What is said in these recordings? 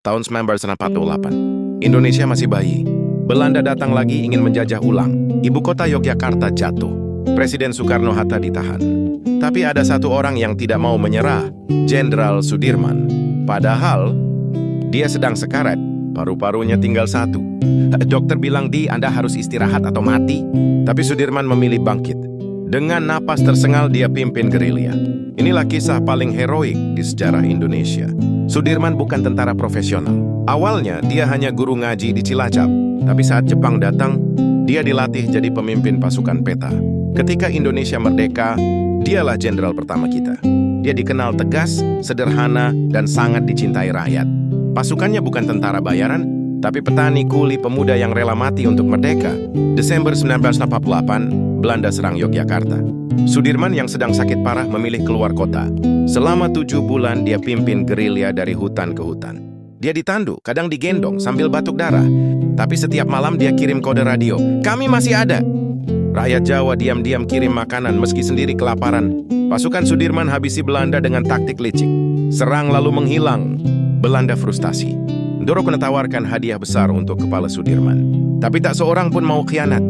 tahun 1948. Indonesia masih bayi. Belanda datang lagi ingin menjajah ulang. Ibu kota Yogyakarta jatuh. Presiden Soekarno-Hatta ditahan. Tapi ada satu orang yang tidak mau menyerah, Jenderal Sudirman. Padahal, dia sedang sekarat, paru-parunya tinggal satu. Dokter bilang, Anda harus istirahat atau mati. Tapi Sudirman memilih bangkit. Dengan napas tersengal, dia pimpin gerilya. Inilah kisah paling heroik di sejarah Indonesia. Sudirman bukan tentara profesional. Awalnya, dia hanya guru ngaji di Cilacap. Tapi saat Jepang datang, dia dilatih jadi pemimpin pasukan peta. Ketika Indonesia merdeka, dialah jenderal pertama kita. Dia dikenal tegas, sederhana, dan sangat dicintai rakyat. Pasukannya bukan tentara bayaran, tapi petani kuli pemuda yang rela mati untuk merdeka. Desember 1948, Belanda serang Yogyakarta. Sudirman yang sedang sakit parah memilih keluar kota. Selama 7 bulan dia pimpin gerilya dari hutan ke hutan. Dia ditandu, kadang digendong sambil batuk darah. Tapi setiap malam dia kirim kode radio, "Kami masih ada." Rakyat Jawa diam-diam kirim makanan meski sendiri kelaparan. Pasukan Sudirman habisi Belanda dengan taktik licik. Serang lalu menghilang. Belanda frustasi. Ndoro menawarkan hadiah besar untuk kepala Sudirman. Tapi tak seorang pun mau khianat.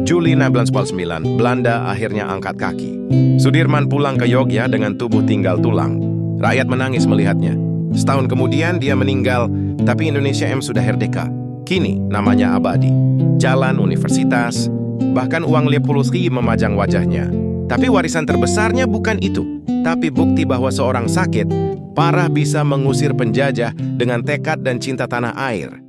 Juli 1949, Belanda akhirnya angkat kaki. Sudirman pulang ke Yogyakarta dengan tubuh tinggal tulang. Rakyat menangis melihatnya. Setahun kemudian dia meninggal, tapi Indonesia sudah merdeka. Kini namanya abadi. Jalan, universitas, bahkan uang 50.000 memajang wajahnya. Tapi warisan terbesarnya bukan itu, tapi bukti bahwa seorang sakit parah bisa mengusir penjajah dengan tekad dan cinta tanah air.